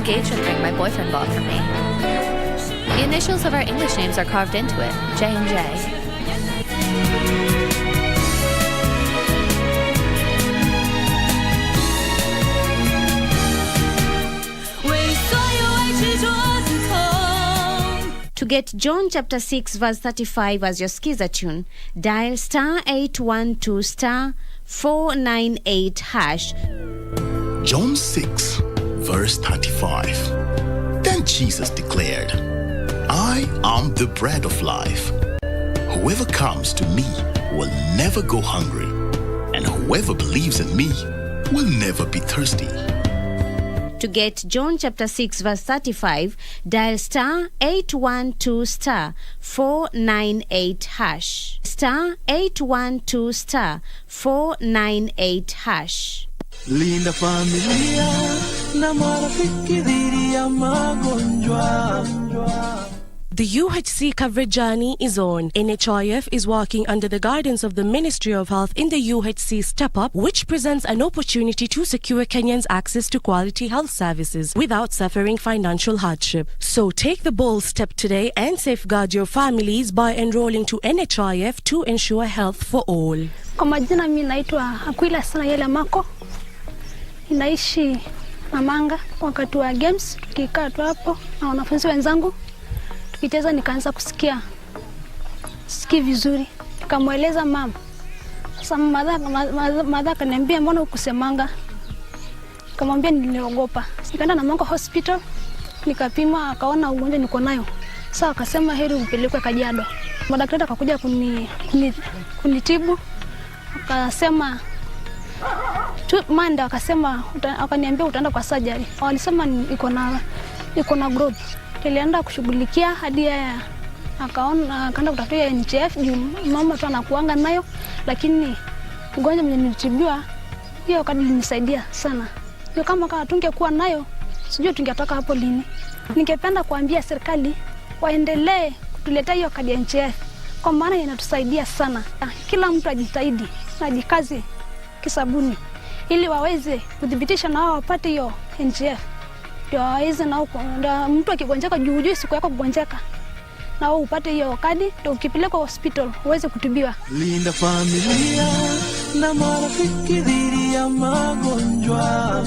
engagement ring my boyfriend bought for me. The initials of our English names are carved into it, J&J. To get John chapter 6 verse 35 as your skiza tune, dial *812 *498 hash. John 6 verse 35. Then Jesus declared, I am the bread of life. Whoever comes to me will never go hungry, and whoever believes in me will never be thirsty. To get John chapter 6 verse 35, dial *812 *498 hash. *812 *498 hash. Linda familia na marafiki dhidi ya magonjwa. The UHC coverage journey is on. NHIF is working under the guidance of the Ministry of Health in the UHC Step Up, which presents an opportunity to secure Kenyans access to quality health services without suffering financial hardship. So take the bold step today and safeguard your families by enrolling to NHIF to ensure health for all. Kwa majina mimi naitwa Aquila sana yele mako. Ninaishi Namanga. Wakati wa games tukikaa tu hapo na wanafunzi wenzangu tukicheza nikaanza kusikia vizuri. Nikamweleza mama. Sasa mama akaniambia mbona ukusemanga? Nikamwambia niliogopa. Nikaenda na mama hospital nikapima akaona ugonjwa niko nayo. Sasa akasema heri upelekwe Kajiado. Madaktari akakuja kunitibu. Akasema Manda akaniambia utaenda kwa surgery. Walisema iko na growth. Nilienda kushughulikia hadi akaenda kutafuta NHIF juu mama tu anakuanga nayo, lakini ugonjwa mwenye nilitibiwa hiyo kadi ilinisaidia sana. Hiyo kama tungekuwa nayo sijui tungetoka hapo lini. Ningependa kuambia serikali waendelee kutuletea hiyo kadi ya NHIF kwa maana inatusaidia sana. Kila mtu ajitahidi na ajikaze kisabuni ili waweze kudhibitisha na wao wapate hiyo NHIF. Ndio waweze na mtu akigonjeka juu siku yako kugonjeka na wewe upate hiyo kadi ndio ukipelekwa hospital uweze kutibiwa. Linda familia na marafiki dhidi ya magonjwa.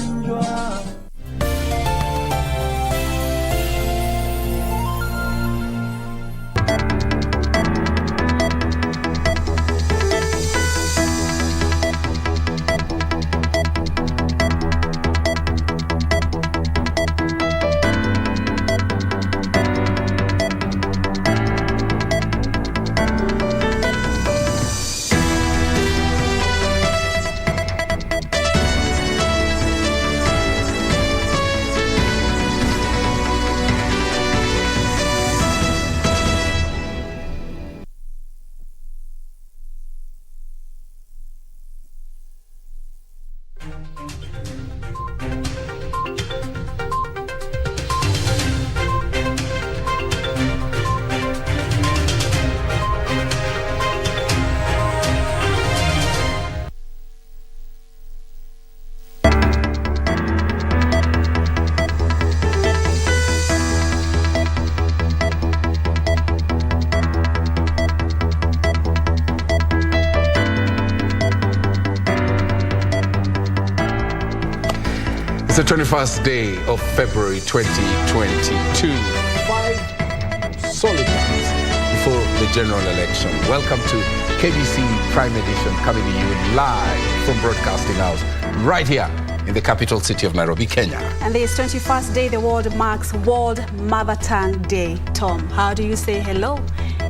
It's the 21st day of February 2022. 5 solid months before the general election. Welcome to KBC Prime Edition, coming to you live from Broadcasting House, right here in the capital city of Nairobi, Kenya. And this 21st day, the world marks World Mother Tongue Day. Tom, how do you say hello?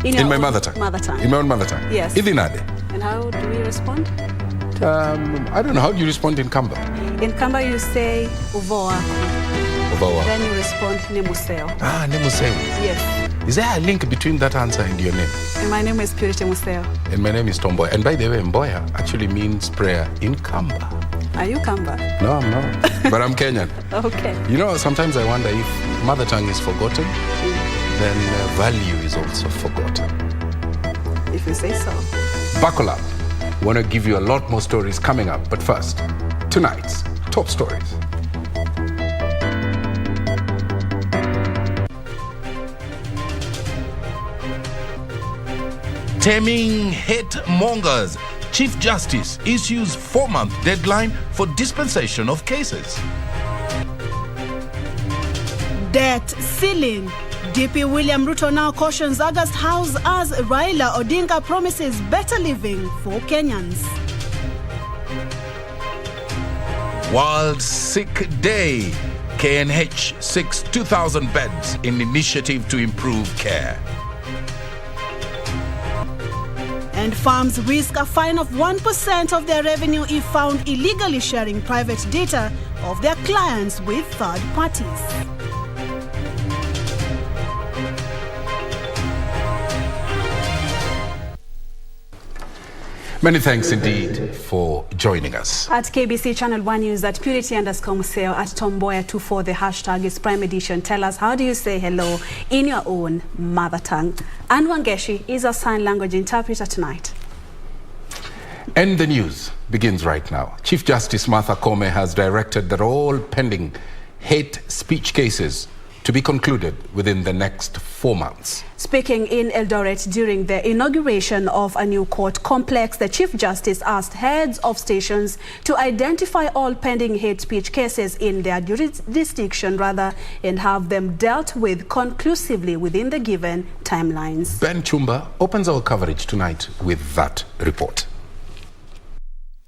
In my mother tongue. Mother tongue. In my own mother tongue. Yes. Ivinade. And how do we respond? I don't know. How do you respond in Kamba? In Kamba, you say Uvoa. Uvoa. Then you respond Museo. Ah, Museo. Yes. Is there a link between that answer and your name? And my name is Purity Museo. And my name is Mboya. And by the way, Mboya actually means prayer in Kamba. Are you Kamba? No, I'm not. But I'm Kenyan. Okay. You know, sometimes I wonder if mother tongue is forgotten, then value is also forgotten. If you say so. Buckle up. I want to give you a lot more stories coming up. But first, tonight's top stories. Stemming hate mongers. Chief Justice issues 4-month deadline for dispensation of cases. Debt ceiling. DP William Ruto now cautions August House as Raila Odinga promises better living for Kenyans. World Sick Day. KNH seeks 2,000 beds in initiative to improve care. And farms risk a fine of 1% of their revenue if found illegally sharing private data of their clients with third parties. Many thanks indeed for joining us. At KBC Channel 1 News, at Purity_Museo, at Mboya24, the hashtag is Prime Edition. Tell us, how do you say hello in your own mother tongue? And Wangeshi is our sign language interpreter tonight. And the news begins right now. Chief Justice Martha Koome has directed that all pending hate speech cases to be concluded within the next 4 months. Speaking in Eldoret during the inauguration of a new court complex, the Chief Justice asked heads of stations to identify all pending hate speech cases in their jurisdiction and have them dealt with conclusively within the given timelines. Ben Chumba opens our coverage tonight with that report.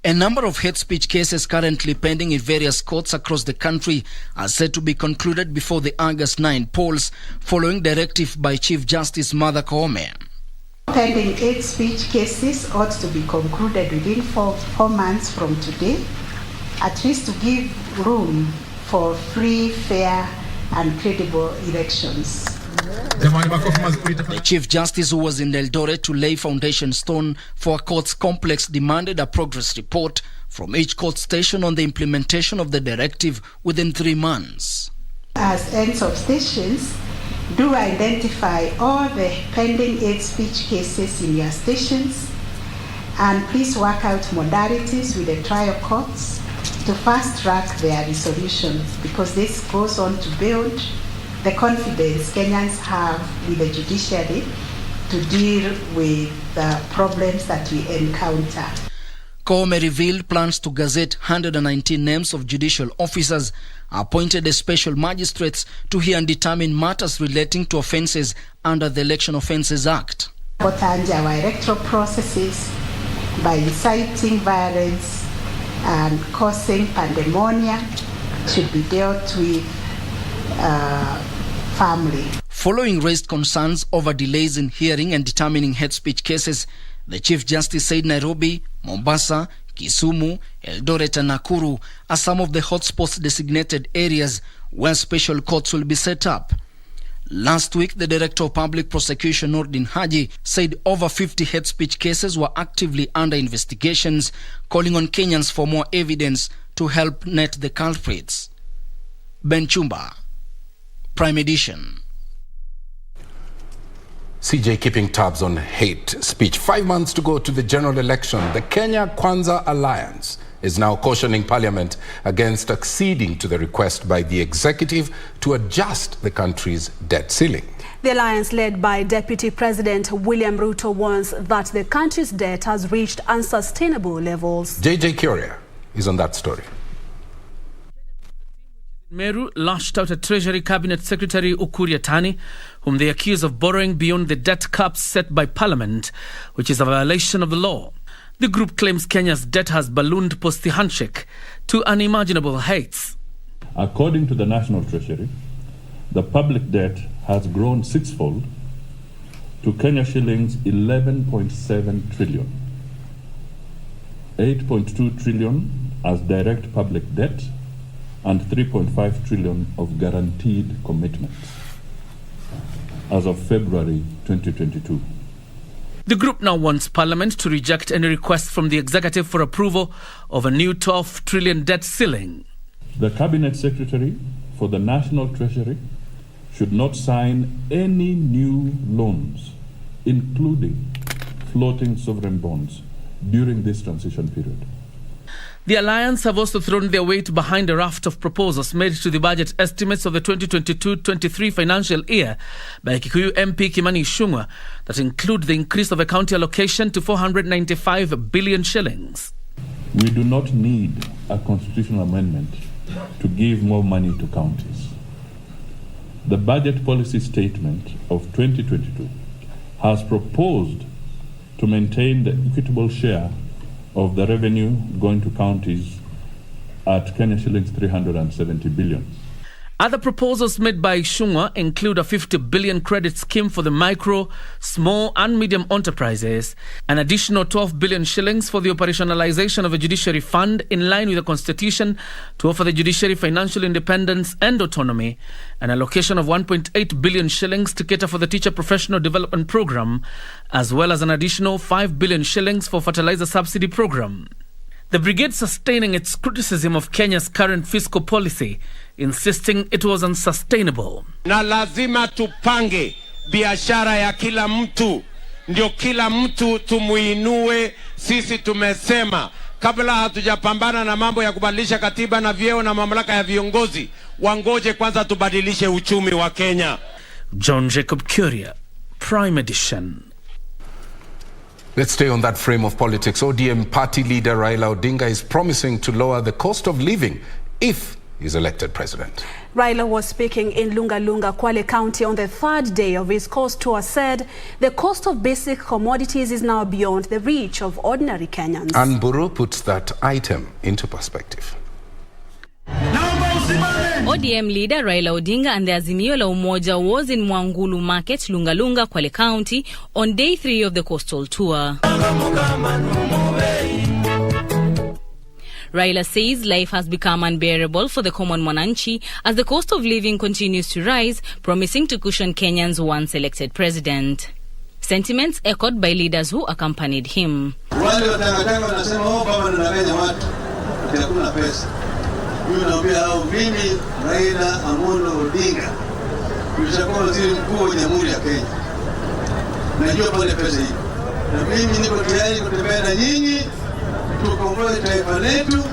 A number of hate speech cases currently pending in various courts across the country are set to be concluded before the August 9 polls, following directive by Chief Justice Martha Koome. Pending hate speech cases ought to be concluded within four months from today, at least to give room for free, fair, and credible elections. The Chief Justice, who was in Eldoret to lay foundation stone for a court's complex, demanded a progress report from each court station on the implementation of the directive within 3 months. As heads of stations, do identify all the pending hate speech cases in your stations, and please work out modalities with the trial courts to fast track their resolutions, because this goes on to build the confidence Kenyans have with the judiciary to deal with the problems that we encounter. Koome revealed plans to gazette 119 names of judicial officers, appointed as special magistrates to hear and determine matters relating to offences under the Election Offences Act. Sabotage our electoral processes by inciting violence and causing pandemonium should be dealt with firmly. Following raised concerns over delays in hearing and determining hate speech cases, the Chief Justice said Nairobi, Mombasa, Kisumu, Eldoret and Nakuru are some of the hotspots designated areas where special courts will be set up. Last week, the Director of Public Prosecution, Nordin Haji, said over 50 hate speech cases were actively under investigations, calling on Kenyans for more evidence to help net the culprits. Ben Chumba, Prime Edition. CJ keeping tabs on hate speech. 5 months to go to the general election. The Kenya Kwanza Alliance is now cautioning Parliament against acceding to the request by the executive to adjust the country's debt ceiling. The alliance, led by Deputy President William Ruto, warns that the country's debt has reached unsustainable levels. JJ Curia is on that story. Meru lashed out at Treasury Cabinet Secretary Ukur Yatani, whom they accuse of borrowing beyond the debt caps set by Parliament, which is a violation of the law. The group claims Kenya's debt has ballooned post the handshake to unimaginable heights. According to the National Treasury, the public debt has grown sixfold to Kenya shillings 11.7 trillion. 8.2 trillion as direct public debt and 3.5 trillion of guaranteed commitments as of February 2022. The group now wants Parliament to reject any request from the executive for approval of a new 12 trillion debt ceiling. The Cabinet Secretary for the National Treasury should not sign any new loans, including floating sovereign bonds, during this transition period. The Alliance have also thrown their weight behind a raft of proposals made to the budget estimates of the 2022-23 financial year by Kikuyu MP Kimani Ichung'wah that include the increase of a county allocation to 495 billion shillings. We do not need a constitutional amendment to give more money to counties. The budget policy statement of 2022 has proposed to maintain the equitable share of the revenue going to counties at Kenya shillings 370 billion. Other proposals made by Ichung'wah include a 50 billion credit scheme for the micro, small and medium enterprises, an additional 12 billion shillings for the operationalization of a judiciary fund in line with the constitution to offer the judiciary financial independence and autonomy, an allocation of 1.8 billion shillings to cater for the teacher professional development program, as well as an additional 5 billion shillings for fertilizer subsidy program. The brigade sustaining its criticism of Kenya's current fiscal policy, insisting it was unsustainable. Na lazima tupange biashara ya kila mtu, ndio kila mtu tumuinue. Sisi tumesema kabla hatujapambana na mambo ya kubadilisha katiba na vyeo na mamlaka ya viongozi, wangoje kwanza tubadilishe uchumi wa Kenya. John Jacob Kuria, Prime Edition. Let's stay on that frame of politics. ODM party leader Raila Odinga is promising to lower the cost of living if he's elected president. Raila was speaking in Lunga, Kwale County on the third day of his coast tour, said the cost of basic commodities is now beyond the reach of ordinary Kenyans. And Buru puts that item into perspective. ODM leader Raila Odinga and the Azimio la Umoja was in Mwangulu Market, Lunga, Kwale County on day 3 of the coastal tour. Raila says life has become unbearable for the common mwananchi as the cost of living continues to rise, promising to cushion Kenyans once elected president. Sentiments echoed by leaders who accompanied him. Mimi naambia hao, mimi Raila Amolo Odinga nimeshakuwa waziri mkuu wa Jamhuri ya Kenya. Najua pale pesa hii. Na mimi niko tayari kutembea na nyinyi tukomboe taifa letu,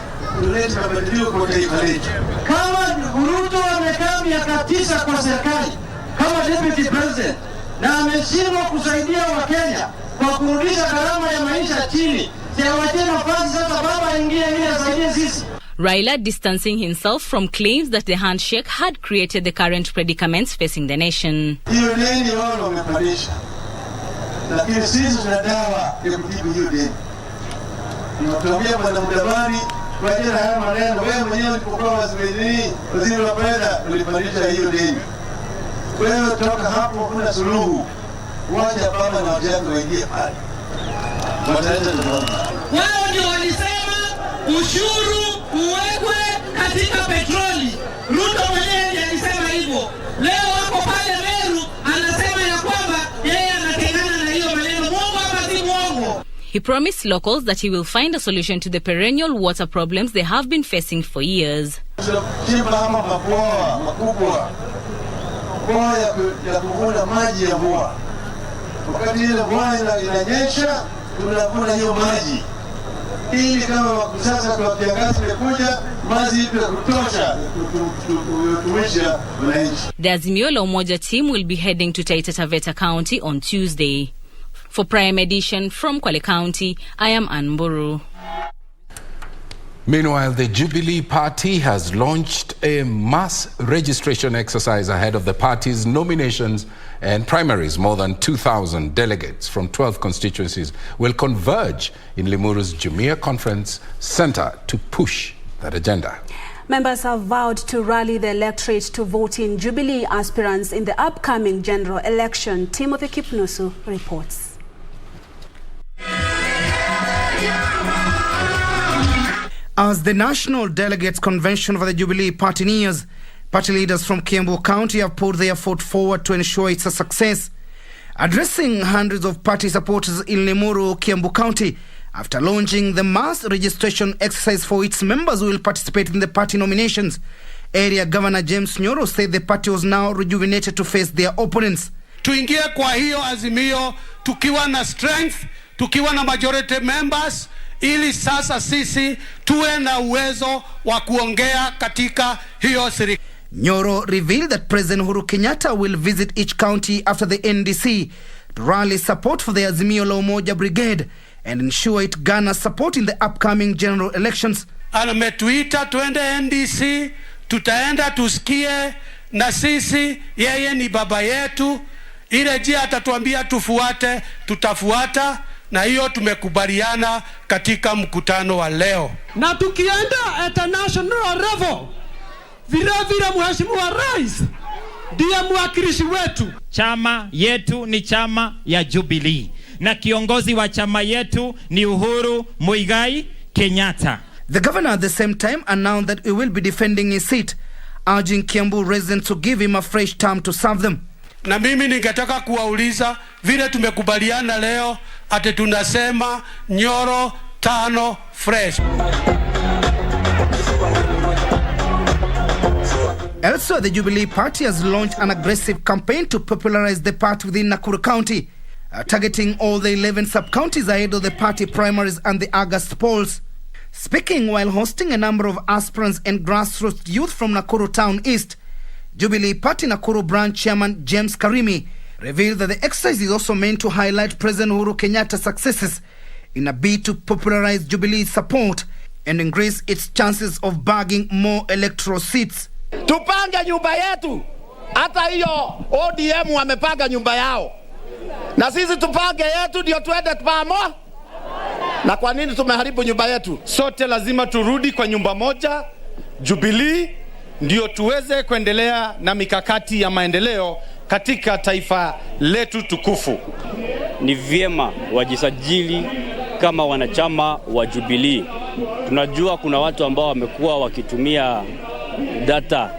tulete mabadiliko kwa taifa letu. Kama Ruto amekaa miaka 9 kwa serikali kama deputy president na ameshindwa kusaidia Wakenya kwa kurudisha gharama ya maisha chini, siawache nafasi sasa baba aingie ili asaidie sisi. Raila distancing himself from claims that the handshake had created the current predicaments facing the nation. Hiyo deni wao wamepandisha. Lakini sisi tuna dawa ya kutibu hiyo deni. Tunatuambia bwana Mudavadi, kwa ajili ya maneno wewe mwenyewe ulipokuwa waziri wa fedha ulipandisha hiyo deni. Wewe toka hapo kuna suluhu. Wacha baba na watu wako waingie pale. Wataleta ndoto. Wao ndio walisema ushuru uwekwe katika petroli. Ruto mwenyewe ndiye alisema hivyo. Leo wako pale Meru anasema ya kwamba yeye anatengana na hiyo maneno. Mungu hapa si mwongo. He promised locals that he will find a solution to the perennial water problems they have been facing for years. Chimba ama mabwawa makubwa. Bwawa ya kuvuna maji ya mvua. Wakati ile mvua inanyesha, tunavuna hiyo maji. Ili kama sasa kwa kiangazi kimekuja, maji ipo ya kutosha kutumisha wananchi. The Azimio la Umoja team will be heading to Taita Taveta County on Tuesday. For Prime Edition from Kwale County, I am Ann Mburu. Meanwhile, the Jubilee Party has launched a mass registration exercise ahead of the party's nominations and primaries. More than 2,000 delegates from 12 constituencies will converge in Limuru's Jumia Conference Center to push that agenda. Members have vowed to rally the electorate to vote in Jubilee aspirants in the upcoming general election. Timothy Kipnusu reports. As the National Delegates Convention for the Jubilee Party nears, party leaders from Kiambu County have put their foot forward to ensure it's a success. Addressing hundreds of party supporters in Limuru, Kiambu County, after launching the mass registration exercise for its members who will participate in the party nominations, Area Governor James Nyoro said the party was now rejuvenated to face their opponents. Tuingie kwa hiyo azimio tukiwa na strength, tukiwa na majority members, ili sasa sisi tuwe na uwezo wa kuongea katika hiyo serikali. Nyoro revealed that President Uhuru Kenyatta will visit each county after the NDC to rally support for the Azimio la Umoja Brigade and ensure it garners support in the upcoming general elections. Ametuita tuende NDC, tutaenda tusikie, na sisi yeye ni baba yetu. Ile njia atatuambia tufuate, tutafuata, na hiyo tumekubaliana katika mkutano wa leo. Na tukienda at a national level, vile Mheshimiwa Rais ndiye mwakilishi wetu. Chama yetu ni chama ya Jubilee na kiongozi wa chama yetu ni Uhuru Muigai Kenyatta. The governor at the same time announced that he will be defending his seat, urging Kiambu residents to give him a fresh term to serve them. Na mimi ningetaka kuwauliza vile tumekubaliana leo, ate tunasema Nyoro 5 fresh. Elsewhere, the Jubilee Party has launched an aggressive campaign to popularize the party within Nakuru County, targeting all the 11 sub-counties ahead of the party primaries and the August polls. Speaking while hosting a number of aspirants and grassroots youth from Nakuru Town East, Jubilee Party Nakuru branch chairman James Karimi revealed that the exercise is also meant to highlight President Uhuru Kenyatta's successes in a bid to popularize Jubilee's support and increase its chances of bagging more electoral seats. Tupange nyumba yetu. Hata hiyo ODM wamepanga nyumba yao. Na sisi tupange yetu ndio tuende pamoja. Na kwa nini tumeharibu nyumba yetu? Sote lazima turudi kwa nyumba moja, Jubilee, ndio tuweze kuendelea na mikakati ya maendeleo katika taifa letu tukufu. Ni vyema wajisajili kama wanachama wa Jubilee. Tunajua kuna watu ambao wamekuwa wakitumia data,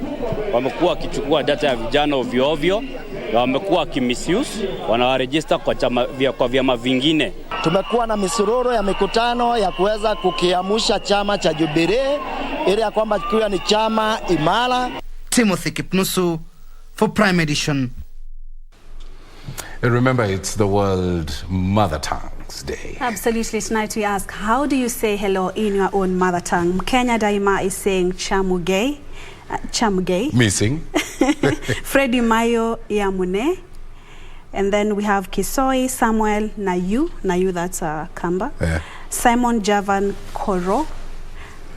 wamekuwa wakichukua data ya vijana ovyo ovyo, wamekuwa wakimisuse, wanawaregister kwa vyama vingine. Tumekuwa na misururu ya mikutano ya kuweza kukiamusha chama cha Jubilee ili ya kwamba kiwe ni chama imara. Timothy Kipnusu for Prime Edition. And remember, it's the World Mother Tongues Day. Absolutely. Tonight we ask, how do you say hello in your own mother tongue? Kenya Daima is saying chamugei. Missing. Freddie Mayo Yamune. And then we have Kisoi Samuel Nayu, that's Kamba. Yeah. Simon Javan Koro.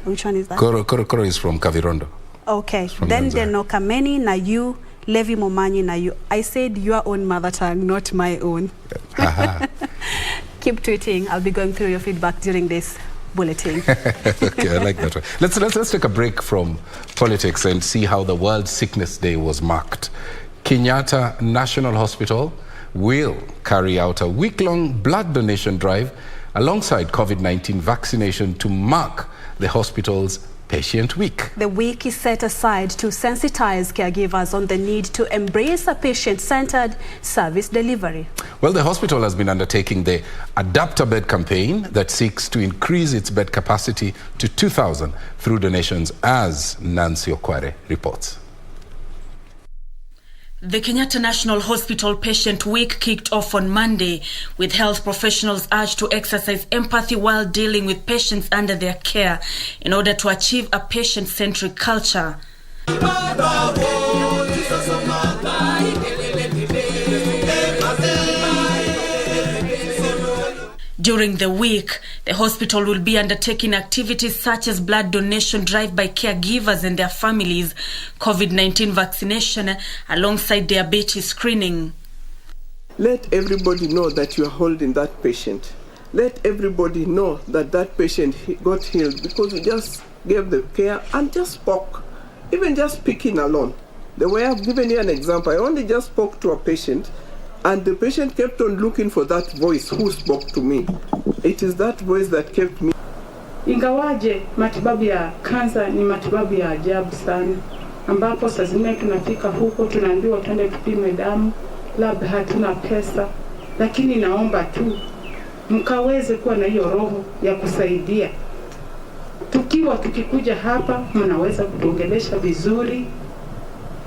Which one is that? Koro is from Kavirondo. Okay. From Then Tanzania. Denokameni Nayu, Levi Momanyi Nayu. I said your own mother tongue, not my own. Keep tweeting. I'll be going through your feedback during this bulletin. Okay, I like that one. Let's take a break from politics and see how the World Sickness Day was marked. Kenyatta National Hospital will carry out a week-long blood donation drive alongside COVID-19 vaccination to mark the hospital's Patient Week. The week is set aside to sensitize caregivers on the need to embrace a patient-centered service delivery. Well, the hospital has been undertaking the Adapt a Bed campaign that seeks to increase its bed capacity to 2,000 through donations, as Nancy Okware reports. The Kenyatta National Hospital Patient Week kicked off on Monday, with health professionals urged to exercise empathy while dealing with patients under their care in order to achieve a patient-centric culture. During the week, the hospital will be undertaking activities such as blood donation drive by caregivers and their families, COVID-19 vaccination, alongside diabetes screening. Let everybody know that you are holding that patient. Let everybody know that that patient got healed because you just gave the care and just spoke. Even just speaking alone. The way I've given you an example, I only just spoke to a patient and the patient kept on looking for that voice who spoke to me. It is that voice that kept me. Ingawaje matibabu ya kansa ni matibabu ya ajabu sana, ambapo saa zingine tunafika huko tunaambiwa twende tupime damu, labda hatuna pesa, lakini naomba tu mkaweze kuwa na hiyo roho ya kusaidia. Tukikuja hapa mnaweza kutuongelesha vizuri,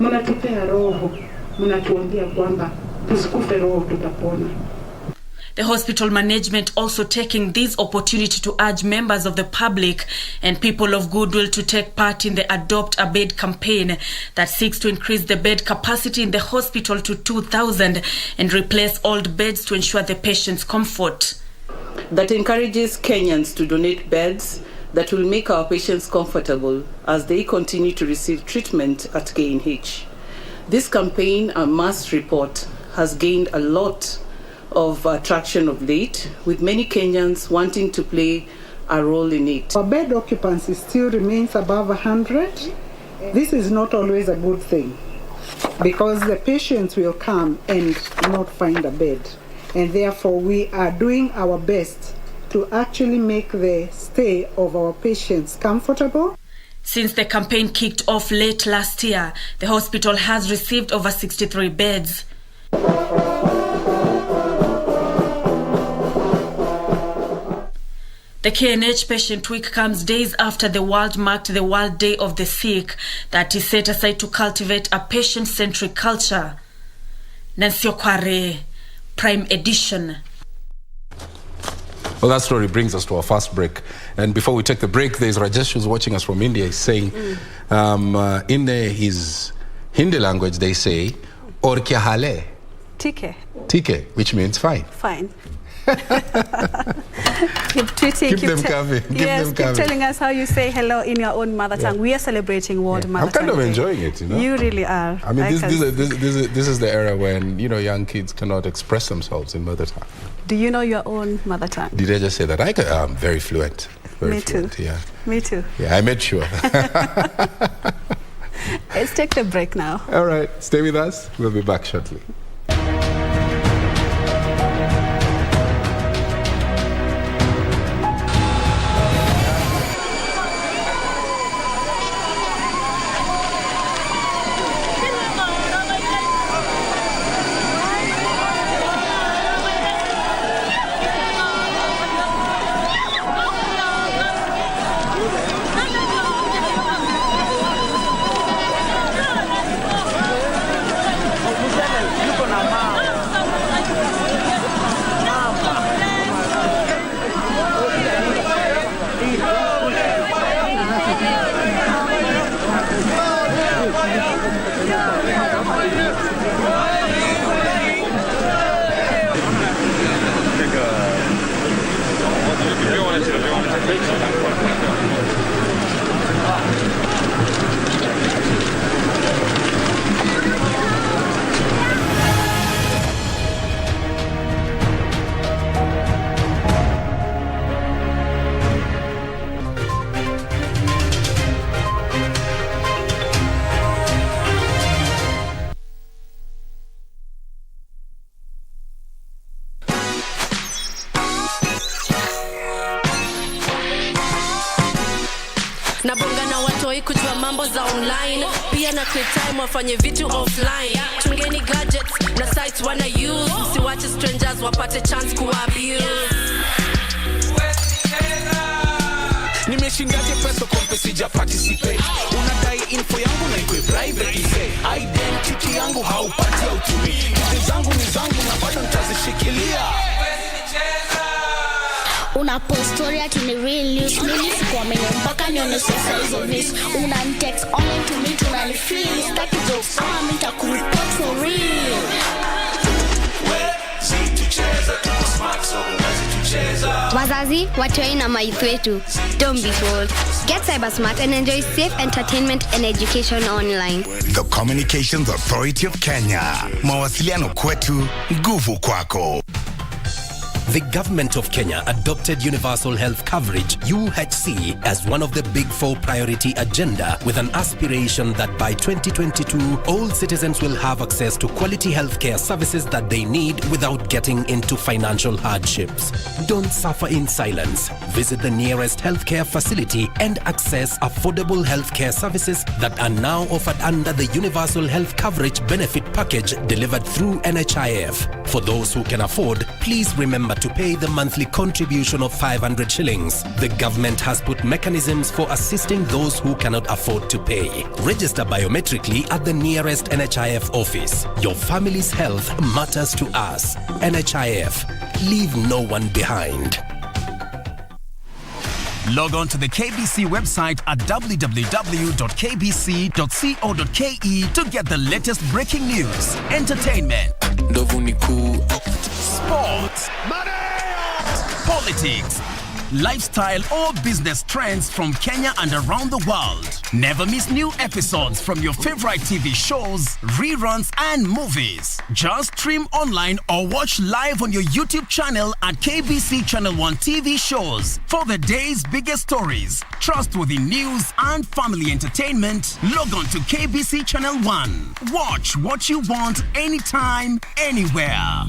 mnatupea roho, mnatuambia kwamba tusikufe roho, tutapona. The hospital management also taking this opportunity to urge members of the public and people of goodwill to take part in the Adopt a Bed campaign that seeks to increase the bed capacity in the hospital to 2,000 and replace old beds to ensure the patient's comfort. That encourages Kenyans to donate beds that will make our patients comfortable as they continue to receive treatment at KNH. This campaign, a must report, has gained a lot of traction of late, with many Kenyans wanting to play a role in it. Our bed occupancy still remains above 100. This is not always a good thing because the patients will come and not find a bed. And therefore we are doing our best to actually make the stay of our patients comfortable. Since the campaign kicked off late last year, the hospital has received over 63 beds. The KNH Patient Week comes days after the world marked the World Day of the Sick, that is set aside to cultivate a patient-centric culture. Nancy Okware, Prime Edition. Well, that story brings us to our first break. And before we take the break, there's Rajesh who's watching us from India. He's saying, in his Hindi language, they say, Aur kya hal hai? Tike. Tike, which means fine. Fine. Keep tweeting. Keep them coming. Keep telling us how you say hello in your own mother tongue. We are celebrating World Mother Tongue. I'm kind of enjoying it, you know. You really are. I mean, this is the era when, you know, young kids cannot express themselves in mother tongue. Do you know your own mother tongue? Did I just say that? I'm very fluent. Me too. Yeah. Me too. Yeah, I made sure. Let's take the break now. All right. Stay with us. We'll be back shortly. Nabonga na watoi kujua mambo za online, pia na create time wafanye vitu offline. Chungeni gadgets na sites wana use, siwache strangers wapate chance kuabuse. Nimeshindaje pesa kompe sija participate. Unadai info yangu na ikwe private say. Identity yangu haupati hautumi. Kitu zangu ni zangu na bado nitazishikilia. Una post story ati ni real news. Mimi sikuamini mpaka nione sasa hizo views. Una text online to me tunanifeel. Staki jokes ama mimi nitakureport for real. Wazazi, watoi na maithu wetu. Don't be fooled. Get cyber smart and enjoy safe entertainment and education online. The Communications Authority of Kenya. Mawasiliano kwetu, nguvu kwako. The government of Kenya adopted universal health coverage, UHC, as one of the big four priority agenda, with an aspiration that by 2022, all citizens will have access to quality healthcare services that they need without getting into financial hardships. Don't suffer in silence. Visit the nearest healthcare facility and access affordable healthcare services that are now offered under the universal health coverage benefit package delivered through NHIF. For those who can afford, please remember to pay the monthly contribution of 500 shillings. The government has put mechanisms for assisting those who cannot afford to pay. Register biometrically at the nearest NHIF office. Your family's health matters to us. NHIF. Leave no one behind. Log on to the KBC website at www.kbc.co.ke to get the latest breaking news, entertainment, sports, politics, lifestyle or business trends from Kenya and around the world. Never miss new episodes from your favorite TV shows, reruns and movies. Just stream online or watch live on your YouTube channel at KBC Channel 1 TV shows. For the day's biggest stories, trustworthy news and family entertainment, log on to KBC Channel 1. Watch what you want anytime, anywhere.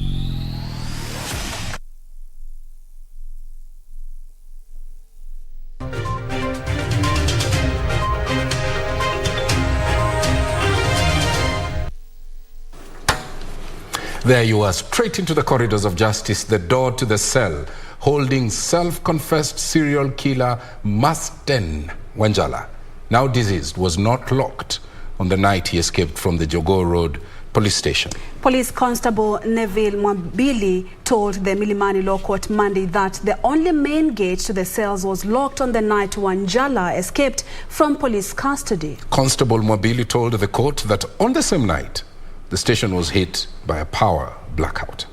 There you are, straight into the corridors of justice, the door to the cell, holding self-confessed serial killer Masten Wanjala, now deceased, was not locked on the night he escaped from the Jogoo Road police station. Police Constable Neville Mwambili told the Milimani Law Court Monday that the only main gate to the cells was locked on the night Wanjala escaped from police custody. Constable Mwambili told the court that on the same night, the station was hit by a power blackout.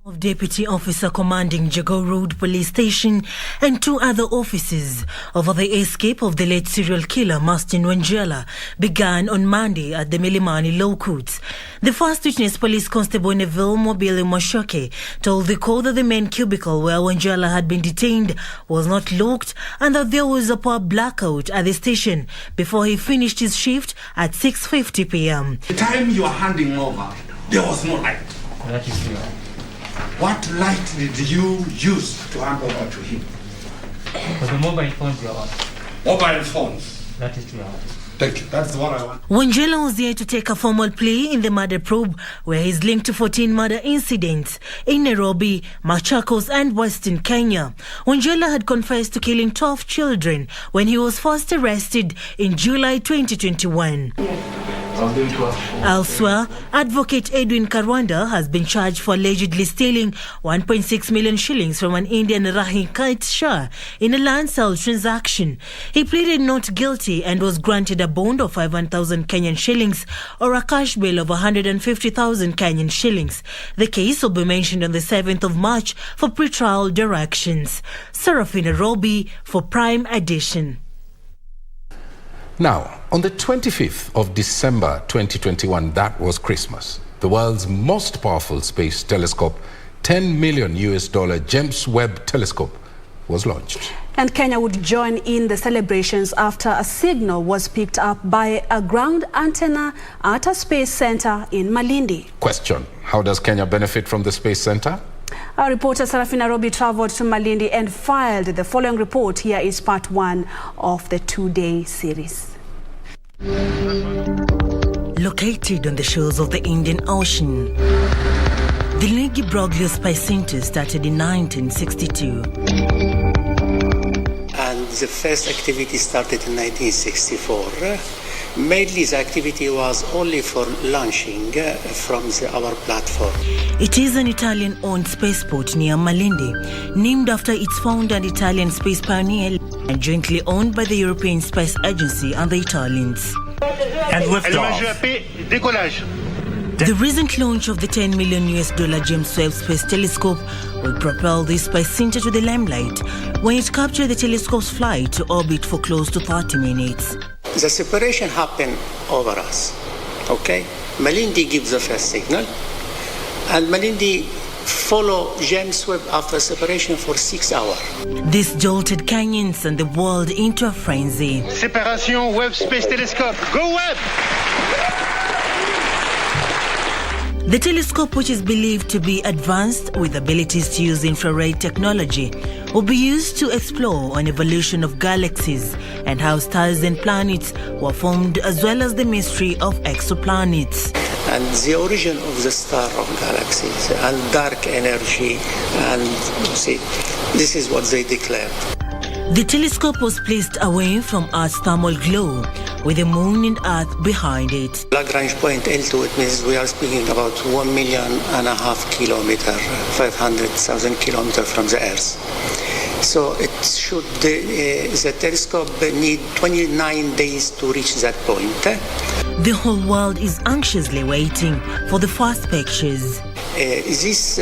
Of Deputy Officer commanding Jogoo Road Police Station and 2 other officers over the escape of the late serial killer Masten Wanjala began on Monday at the Milimani Law Courts. The first witness, Police Constable Neville Mwambili Mwashoke, told the court that the main cubicle where Wanjala had been detained was not locked and that there was a power blackout at the station before he finished his shift at 6:50 p.m. The time you are handing over, there was no light. That is clear. What light did you use to hand over to him? For the mobile phones you are on. Mobile phones? That is true. Thank you. That's what I want. Wanjala was there to take a formal plea in the murder probe, where he's linked to 14 murder incidents in Nairobi, Machakos and Western Kenya. Wanjala had confessed to killing 12 children when he was first arrested in July 2021. Elsewhere, Advocate Edwin Karwanda has been charged for allegedly stealing 1.6 million shillings from an Indian Rahikait Shah in a land sale transaction. He pleaded not guilty and was granted a bond of 500,000 Kenyan shillings or a cash bail of 150,000 Kenyan shillings. The case will be mentioned on the 7th of March for pretrial directions. Serafina Robi for Prime Edition. Now, on the 25th of December 2021, that was Christmas, the world's most powerful space telescope, $10 million James Webb Telescope, was launched. And Kenya would join in the celebrations after a signal was picked up by a ground antenna at a space center in Malindi. Question: how does Kenya benefit from the space center? Our reporter Serafina Robi traveled to Malindi and filed the following report. Here is part 1 of the 2-day series. Located on the shores of the Indian Ocean, the Ligi Broglio Space Center started in 1962. And the first activity started in 1964. Mainly the activity was only for launching from our platform. It is an Italian-owned spaceport near Malindi, named after its founder and Italian space pioneer, and jointly owned by the European Space Agency and the Italians. And liftoff. The recent launch of the $10 million James Webb Space Telescope will propel this space center to the limelight when it captured the telescope's flight to orbit for close to 30 minutes. The separation happened over us, okay? Malindi gives the first signal, and Malindi follow James Webb after separation for 6 hours. This jolted Kenyans and the world into a frenzy. Séparation Webb Space Telescope. Go Webb! The telescope, which is believed to be advanced with abilities to use infrared technology, will be used to explore an evolution of galaxies and how stars and planets were formed, as well as the mystery of exoplanets. and the origin of the star of galaxies and dark energy, and see, this is what they declared. The telescope was placed away from Earth's thermal glow, with the moon and Earth behind it. Lagrange point L2, it means we are speaking about 1.5 million kilometers, 500,000 kilometers from the Earth. So it should, the telescope need 29 days to reach that point. The whole world is anxiously waiting for the first pictures. This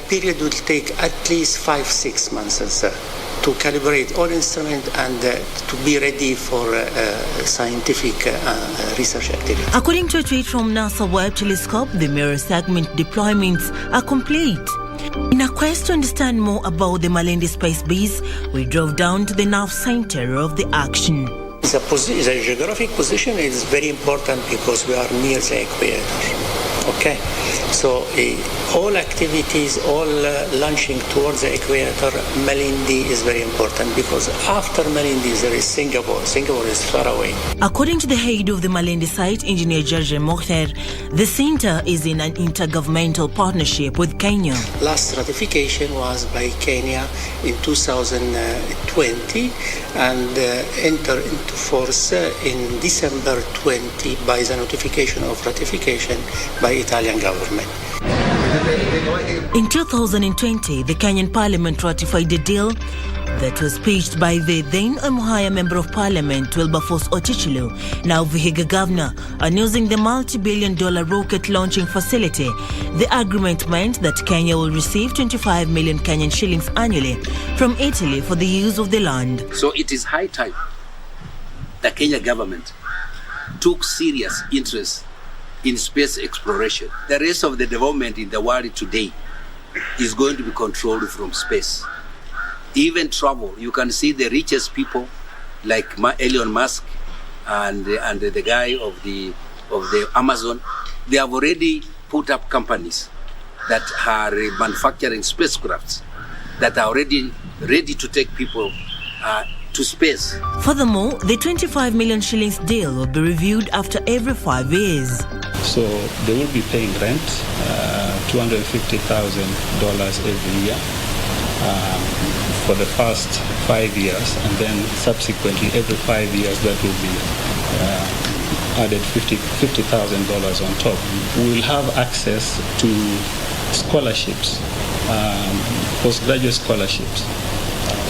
period will take at least 5-6 months to calibrate all instruments and to be ready for scientific research activity. According to a tweet from NASA Webb Telescope, the mirror segment deployments are complete. In a quest to understand more about the Malindi Space Base, we drove down to the nerve center of the action. The geographic position is very important because we are near the equator. Okay, so all activities, all launching towards the equator, Malindi is very important because after Malindi there is Singapore. Singapore is far away. According to the head of the Malindi site, Engineer George Mokhtar, the center is in an intergovernmental partnership with Kenya. Last ratification was by Kenya in 2020 and entered into force in December 20 by the notification of ratification by Italian government. In 2020, the Kenyan Parliament ratified a deal that was pitched by the then Mboya Member of Parliament, Wilberforce Ochichilo, now Vihiga Governor, announcing the multi-billion-dollar rocket launching facility. The agreement meant that Kenya will receive 25 million Kenyan shillings annually from Italy for the use of the land. So it is high time the Kenya government took serious interest in space exploration. The rest of the development in the world today is going to be controlled from space. Even travel, you can see the richest people like Elon Musk and the guy of the Amazon, they have already put up companies that are manufacturing spacecrafts that are already ready to take people to space. Furthermore, the 25 million shillings deal will be reviewed after every 5 years. So they will be paying rent, $250,000 every year for the first 5 years, and then subsequently every 5 years that will be added $50,000 on top. We will have access to scholarships, postgraduate scholarships,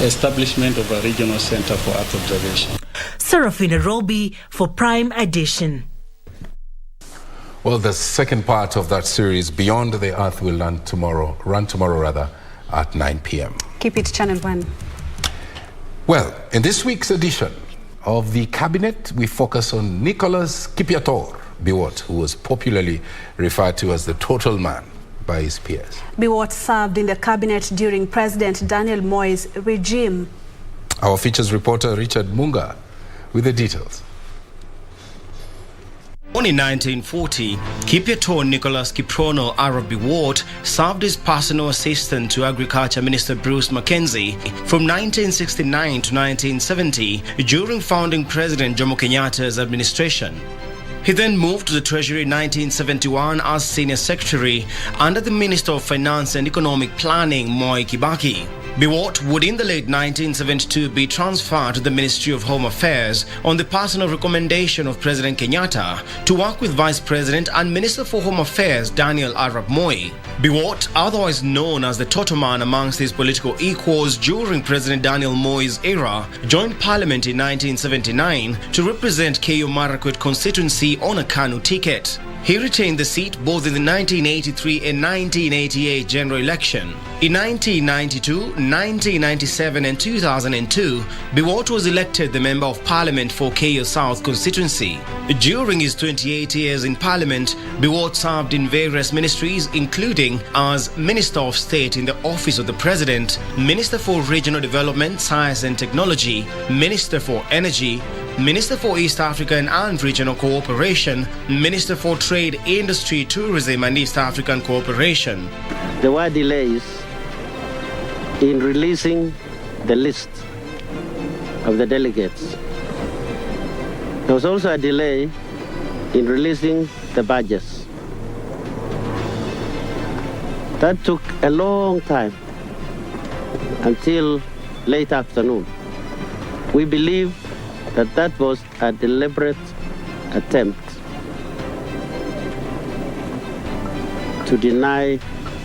establishment of a regional center for Earth observation. Serafina Robi for Prime Edition. Well, the second part of that series, Beyond the Earth, will run tomorrow at 9 p.m. Keep it Channel 1. Well, in this week's edition of the Cabinet, we focus on Nicholas Kipiator Biwott, who was popularly referred to as the Total Man by his peers. Biwott served in the cabinet during President Daniel Moi's regime. Our features reporter Richard Munga with the details. Born in 1940, Kipiator Nicholas Kiprono Arab Biwott served as personal assistant to Agriculture Minister Bruce Mackenzie from 1969 to 1970 during founding President Jomo Kenyatta's administration. He then moved to the Treasury in 1971 as Senior Secretary under the Minister of Finance and Economic Planning, Moi Kibaki. Biwott would in the late 1972 be transferred to the Ministry of Home Affairs on the personal recommendation of President Kenyatta to work with Vice President and Minister for Home Affairs Daniel Arap Moi. Biwott, otherwise known as the Total Man amongst his political equals during President Daniel Moi's era, joined Parliament in 1979 to represent Keyo Marakwet constituency on a KANU ticket. He retained the seat both in the 1983 and 1988 general election. In 1992, 1997 and 2002, Biwott was elected the Member of Parliament for Keyo South constituency. During his 28 years in Parliament, Biwott served in various ministries including as Minister of State in the Office of the President, Minister for Regional Development, Science and Technology, Minister for Energy, Minister for East African and Regional Cooperation, Minister for Trade, Industry, Tourism and East African Cooperation. There were delays in releasing the list of the delegates. There was also a delay in releasing the badges. That took a long time, until late afternoon. We believe that that was a deliberate attempt to deny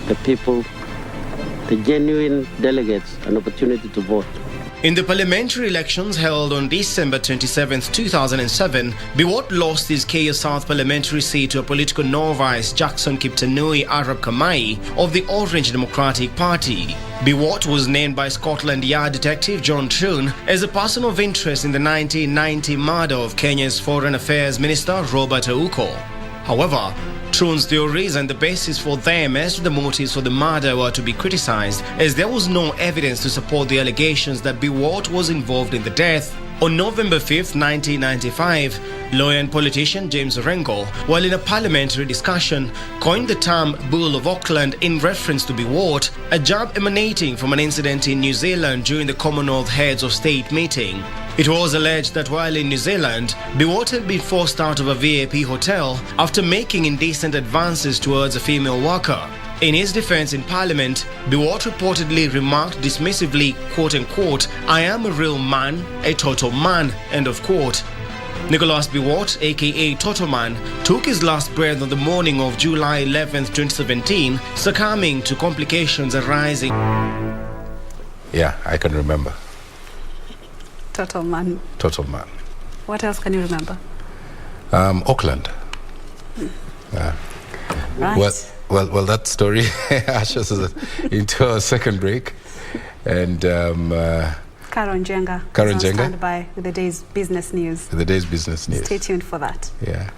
the people, the genuine delegates, an opportunity to vote. In the parliamentary elections held on December 27, 2007, Biwott lost his Kaya South parliamentary seat to a political novice, Jackson Kiptanui Arab Kamai of the Orange Democratic Party. Biwott was named by Scotland Yard Detective John Troon as a person of interest in the 1990 murder of Kenya's Foreign Affairs Minister Robert Ouko. However, Troon's theories and the basis for them as to the motives for the murder were to be criticized, as there was no evidence to support the allegations that Biwott was involved in the death. On November 5, 1995, lawyer and politician James Orengo, while in a parliamentary discussion, coined the term Bull of Auckland in reference to Biwott, a jab emanating from an incident in New Zealand during the Commonwealth Heads of State meeting. It was alleged that while in New Zealand, Biwott had been forced out of a VIP hotel after making indecent advances towards a female worker. In his defense in Parliament, Biwott reportedly remarked dismissively, quote-unquote, "I am a real man, a total man," end of quote. Nicholas Biwott, aka Total Man, took his last breath on the morning of July 11, 2017, succumbing to complications arising. Yeah, I can remember. Total man. Total man. What else can you remember? Auckland. Right. Well, that story ushers us into our second break. And Karen Jenga. Karen Jenga. Stand by with the day's business news. The day's business news. Stay tuned for that. Yeah.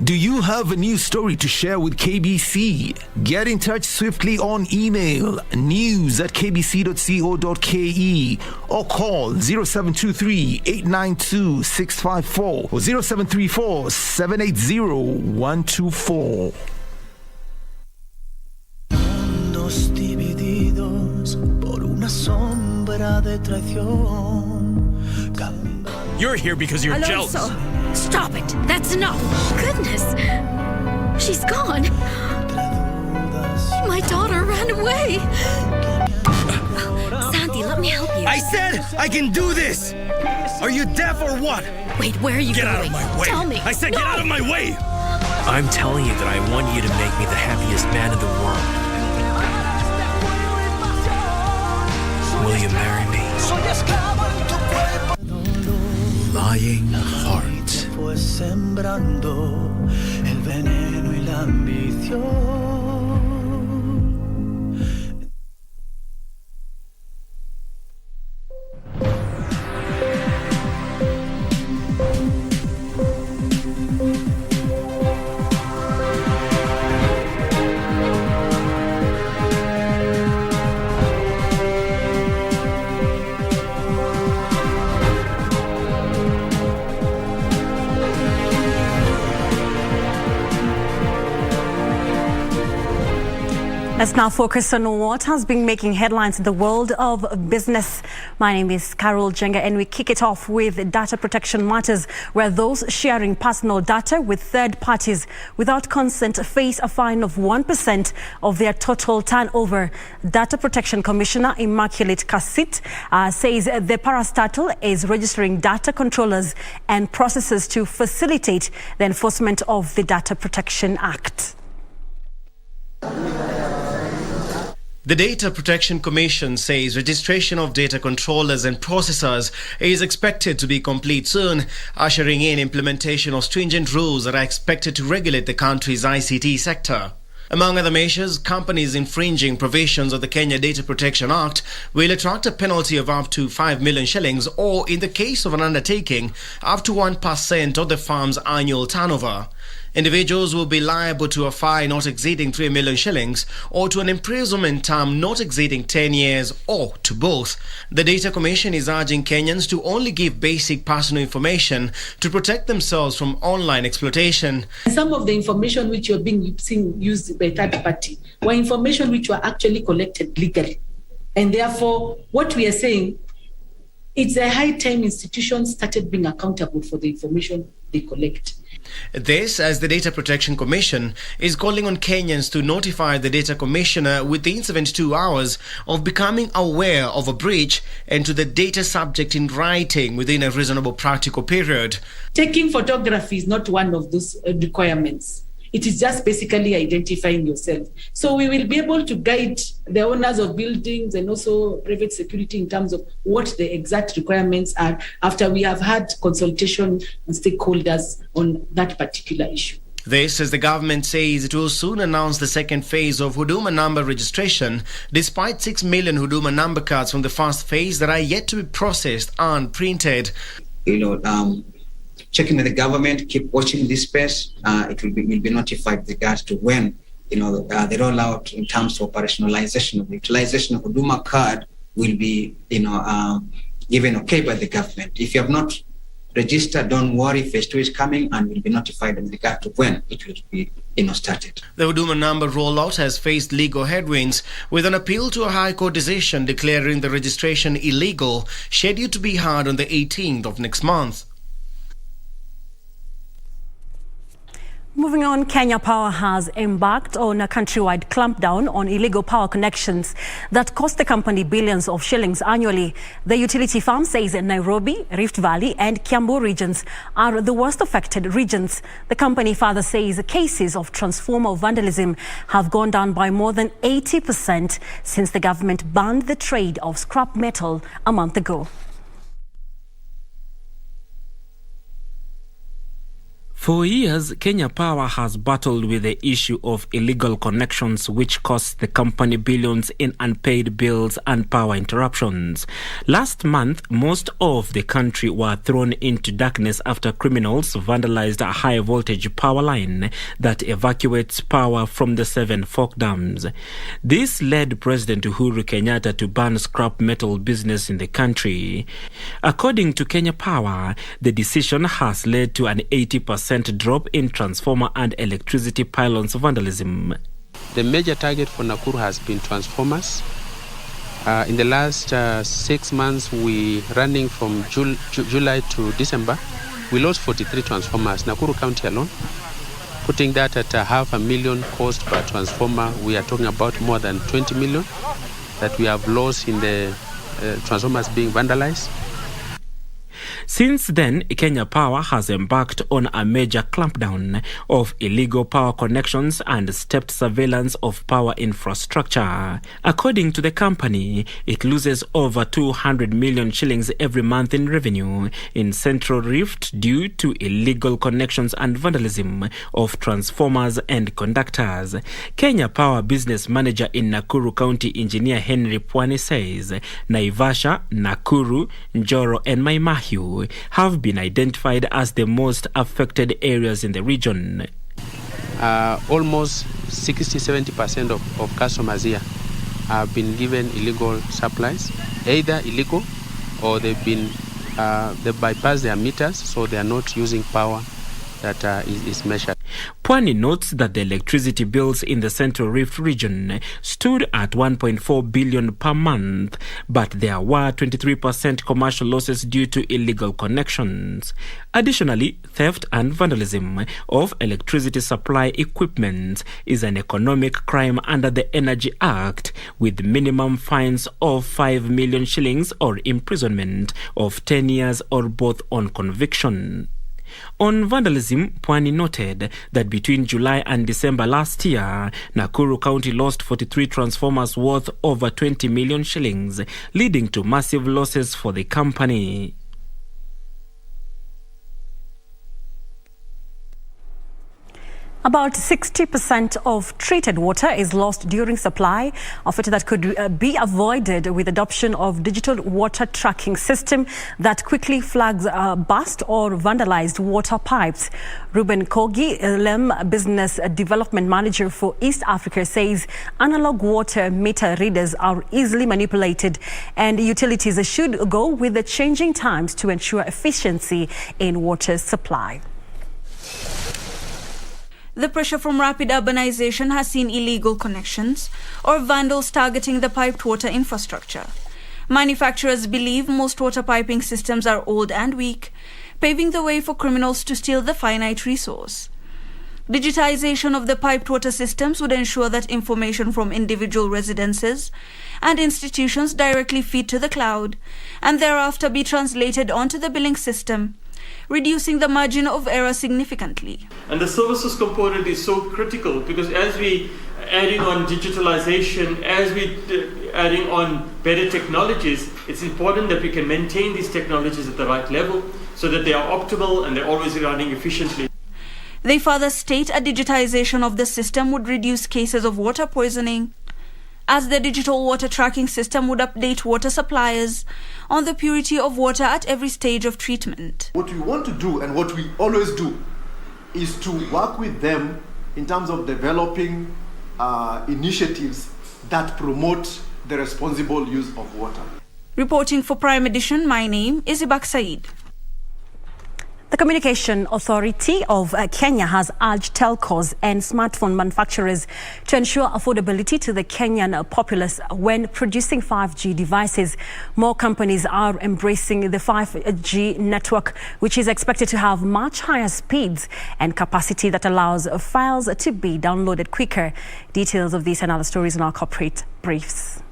Do you have a news story to share with KBC? Get in touch swiftly on email news@kbc.co.ke or call 0723-892-654 or 0734-780-124. Mundos divididos por una sombra de traición. You're here because you're jealous. Stop it. That's enough. Goodness. She's gone. My daughter ran away. Sandy, let me help you. I said I can do this. Are you deaf or what? Wait, where are you going? Get out of my way. Tell me. I said no. Get out of my way. I'm telling you that I want you to make me the happiest man in the world. Will you marry me? Lying heart. Fue sembrando el veneno y la ambición. Let's now focus on what has been making headlines in the world of business. My name is Carol Jenga, and we kick it off with data protection matters, where those sharing personal data with third parties without consent face a fine of 1% of their total turnover. Data Protection Commissioner Immaculate Kasit says the parastatal is registering data controllers and processes to facilitate the enforcement of the Data Protection Act. The Data Protection Commission says registration of data controllers and processors is expected to be complete soon, ushering in implementation of stringent rules that are expected to regulate the country's ICT sector. Among other measures, companies infringing provisions of the Kenya Data Protection Act will attract a penalty of up to 5 million shillings, or in the case of an undertaking, up to 1% of the firm's annual turnover. Individuals will be liable to a fine not exceeding 3 million shillings or to an imprisonment term not exceeding 10 years or to both. The Data Commission is urging Kenyans to only give basic personal information to protect themselves from online exploitation. Some of the information which were being used by third party were information which were actually collected legally. And therefore, what we are saying, it's a high time institutions started being accountable for the information they collect. This, as the Data Protection Commission is calling on Kenyans to notify the Data Commissioner within 72 hours of becoming aware of a breach and to the data subject in writing within a reasonable practical period. Taking photography is not one of those requirements. It is just basically identifying yourself. So we will be able to guide the owners of buildings and also private security in terms of what the exact requirements are after we have had consultation and stakeholders on that particular issue. This as the government says it will soon announce the second phase of Huduma number registration, despite 6 million Huduma number cards from the first phase that are yet to be processed and printed. Checking with the government, keep watching this space. It will be notified with regards to when, the rollout in terms of operationalization of the utilization of Huduma card will be, given okay by the government. If you have not registered, don't worry, phase 2 is coming and will be notified with regard to when it will be, started. The Huduma number rollout has faced legal headwinds with an appeal to a High Court decision declaring the registration illegal, scheduled to be heard on the 18th of next month. Moving on, Kenya Power has embarked on a countrywide clampdown on illegal power connections that cost the company billions of shillings annually. The utility firm says Nairobi, Rift Valley and Kiambu regions are the worst affected regions. The company further says cases of transformer vandalism have gone down by more than 80% since the government banned the trade of scrap metal a month ago. For years, Kenya Power has battled with the issue of illegal connections which cost the company billions in unpaid bills and power interruptions. Last month, most of the country were thrown into darkness after criminals vandalized a high-voltage power line that evacuates power from the 7 fork dams. This led President Uhuru Kenyatta to ban scrap metal business in the country. According to Kenya Power, the decision has led to an 80% drop in transformer and electricity pylons vandalism. The major target for Nakuru has been transformers. In the last 6 months, we running from July to December, we lost 43 transformers, Nakuru County alone. Putting that at 500,000 cost per transformer, we are talking about more than 20 million that we have lost in the transformers being vandalized. Since then, Kenya Power has embarked on a major clampdown of illegal power connections and stepped surveillance of power infrastructure. According to the company, it loses over 200 million shillings every month in revenue in Central Rift due to illegal connections and vandalism of transformers and conductors. Kenya Power business manager in Nakuru County, Engineer Henry Pwani, says Naivasha, Nakuru, Njoro and Maimahiu have been identified as the most affected areas in the region. Almost 60-70% of customers here have been given illegal supplies, either illegal or they bypass their meters, so they are not using power that is measured. Pwani notes that the electricity bills in the Central Rift region stood at 1.4 billion per month, but there were 23% commercial losses due to illegal connections. Additionally, theft and vandalism of electricity supply equipment is an economic crime under the Energy Act, with minimum fines of 5 million shillings or imprisonment of 10 years or both on conviction. On vandalism, Pwani noted that between July and December last year, Nakuru County lost 43 transformers worth over 20 million shillings, leading to massive losses for the company. About 60% of treated water is lost during supply of it that could be avoided with adoption of digital water tracking system that quickly flags burst or vandalized water pipes. Ruben Kogi, LEM Business Development Manager for East Africa, says analog water meter readers are easily manipulated and utilities should go with the changing times to ensure efficiency in water supply. The pressure from rapid urbanization has seen illegal connections or vandals targeting the piped water infrastructure. Manufacturers believe most water piping systems are old and weak, paving the way for criminals to steal the finite resource. Digitization of the piped water systems would ensure that information from individual residences and institutions directly feed to the cloud and thereafter be translated onto the billing system, reducing the margin of error significantly. And the services component is so critical because as we adding on digitalization, as we adding on better technologies, it's important that we can maintain these technologies at the right level so that they are optimal and they're always running efficiently. They further state a digitization of the system would reduce cases of water poisoning, as the digital water tracking system would update water suppliers on the purity of water at every stage of treatment. What we want to do and what we always do is to work with them in terms of developing initiatives that promote the responsible use of water. Reporting for Prime Edition, my name is Ibak Said. The Communication Authority of Kenya has urged telcos and smartphone manufacturers to ensure affordability to the Kenyan populace when producing 5G devices. More companies are embracing the 5G network, which is expected to have much higher speeds and capacity that allows files to be downloaded quicker. Details of this and other stories in our corporate briefs.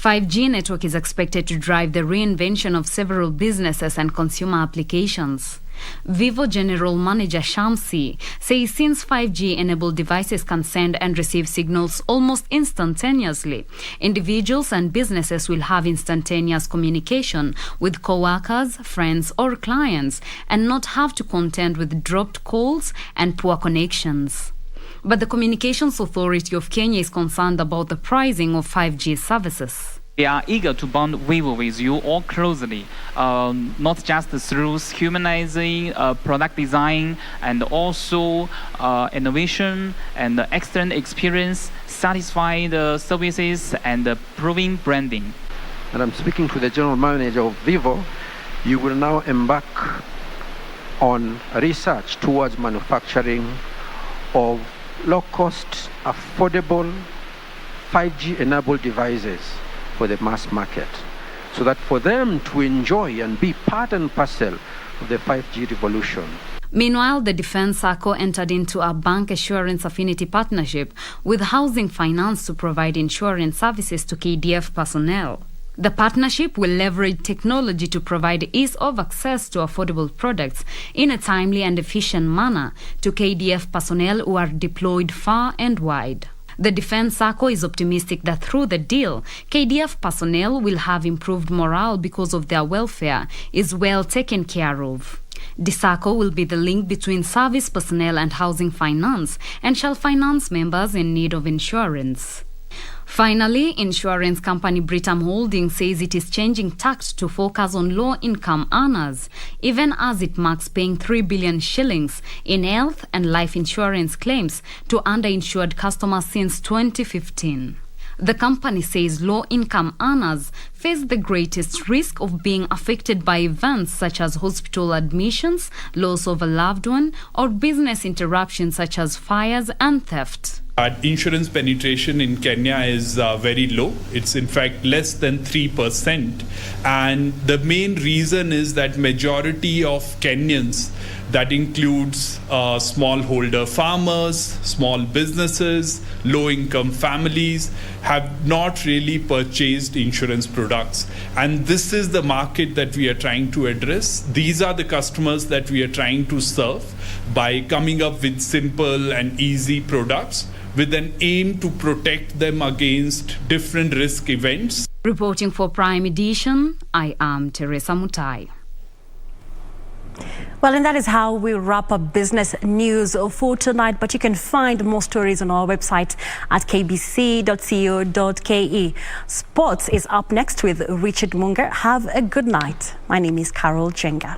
5G network is expected to drive the reinvention of several businesses and consumer applications. Vivo General Manager Shamsi says since 5G-enabled devices can send and receive signals almost instantaneously, individuals and businesses will have instantaneous communication with co-workers, friends or clients and not have to contend with dropped calls and poor connections. But the Communications Authority of Kenya is concerned about the pricing of 5G services. We are eager to bond Vivo with you all closely, not just through humanizing product design and also innovation and excellent experience, satisfied services and proving branding. And I'm speaking to the General Manager of Vivo. You will now embark on research towards manufacturing of low-cost, affordable 5G-enabled devices for the mass market, so that for them to enjoy and be part and parcel of the 5G revolution. Meanwhile, the Defence SACCO entered into a bank assurance affinity partnership with Housing Finance to provide insurance services to KDF personnel. The partnership will leverage technology to provide ease of access to affordable products in a timely and efficient manner to KDF personnel who are deployed far and wide. The Defence SACCO is optimistic that through the deal, KDF personnel will have improved morale because of their welfare is well taken care of. The SACCO will be the link between service personnel and Housing Finance and shall finance members in need of insurance. Finally, insurance company Britam Holdings says it is changing tact to focus on low-income earners, even as it marks paying 3 billion shillings in health and life insurance claims to underinsured customers since 2015. The company says low-income earners face the greatest risk of being affected by events such as hospital admissions, loss of a loved one, or business interruptions such as fires and theft. Insurance penetration in Kenya is very low. It's in fact less than 3%. And the main reason is that majority of Kenyans, that includes smallholder farmers, small businesses, low-income families, have not really purchased insurance products. And this is the market that we are trying to address. These are the customers that we are trying to serve by coming up with simple and easy products with an aim to protect them against different risk events. Reporting for Prime Edition, I am Teresa Mutai. Well, and that is how we wrap up business news for tonight. But you can find more stories on our website at kbc.co.ke. Sports is up next with Richard Munger. Have a good night. My name is Carol Jenga.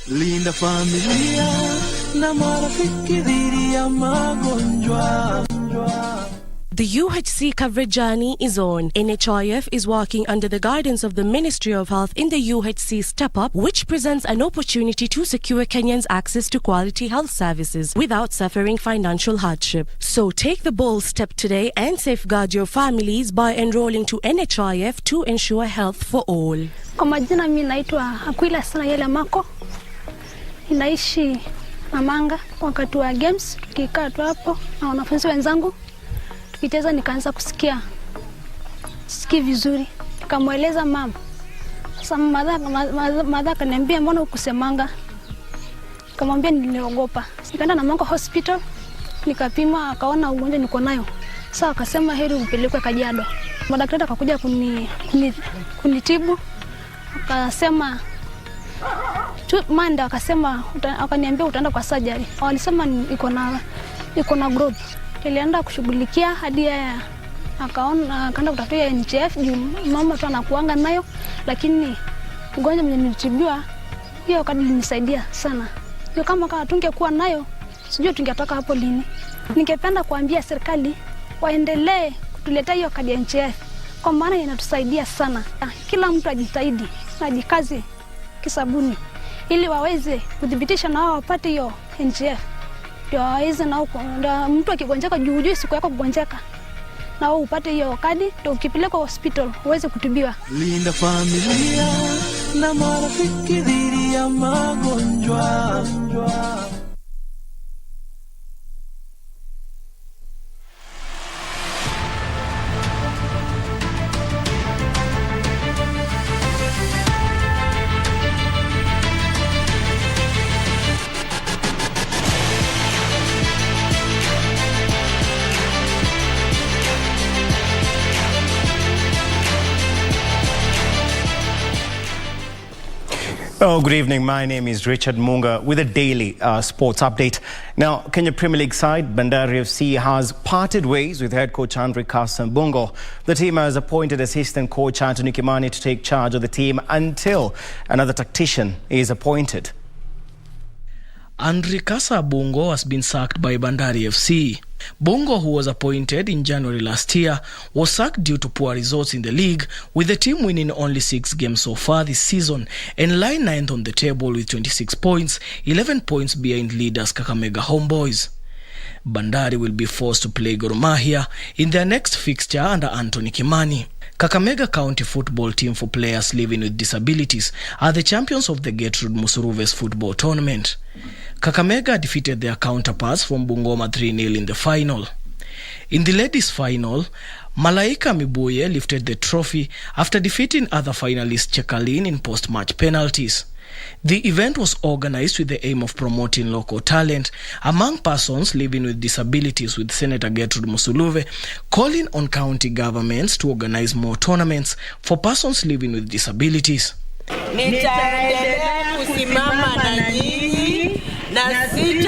Linda familia na marafiki dhidi ya magonjwa. The UHC coverage journey is on. NHIF is working under the guidance of the Ministry of Health in the UHC Step Up, which presents an opportunity to secure Kenyans access to quality health services without suffering financial hardship. So take the bold step today and safeguard your families by enrolling to NHIF to ensure health for all. Kwa majina mimi naitwa Aquila sana yele mako. Ninaishi Namanga. Wakati wa games tukikaa tu hapo na wanafunzi wenzangu tukicheza nikaanza kusikia vizuri. Nikamweleza mama. Sasa mama akaniambia mbona ukusemanga? Nikamwambia niliogopa. Nikaenda Namanga hospital nikapima akaona ugonjwa niko nayo. Sasa akasema heri upelekwe Kajiado. Madaktari akakuja kunitibu. Akasema Manda akasema akaniambia utaenda kwa surgery. Walisema iko na growth. Nilienda kushughulikia hadi akaenda kutafuta NHIF juu mama tu anakuanga nayo, lakini ugonjwa mwenye nilitibiwa hiyo kadi ilinisaidia sana. Hiyo kama tungekuwa nayo sijui tungetoka hapo lini. Ningependa kuambia serikali waendelee kutuletea hiyo kadi ya NHIF kwa maana inatusaidia sana. Kila mtu ajitahidi na ajikaze kisabuni ili waweze kudhibitisha na wao wapate hiyo NHIF. Ndio waweze na mtu akigonjeka juu siku yako kugonjeka na wao upate hiyo kadi ndio ukipelekwa hospital uweze kutibiwa. Linda familia na marafiki dhidi ya magonjwa. Oh, good evening. My name is Richard Munger with a daily sports update. Now, Kenya Premier League side Bandari FC has parted ways with head coach Andre Kasambungo. The team has appointed assistant coach Anthony Kimani to take charge of the team until another tactician is appointed. Andre Kasambungo has been sacked by Bandari FC. Bongo, who was appointed in January last year, was sacked due to poor results in the league, with the team winning only 6 games so far this season and lying 9th on the table with 26 points, 11 points behind leaders Kakamega Homeboys. Bandari will be forced to play Gor Mahia in their next fixture under Anthony Kimani. Kakamega County football team for players living with disabilities are the champions of the Gertrude Musuruve's football tournament. Kakamega defeated their counterparts from Bungoma 3-0 in the final. In the ladies' final, Malaika Mboya lifted the trophy after defeating other finalists Chekalin in post-match penalties. The event was organized with the aim of promoting local talent among persons living with disabilities, with Senator Gertrude Musuluve calling on county governments to organize more tournaments for persons living with disabilities. Nitaendelea kusimama na nyinyi na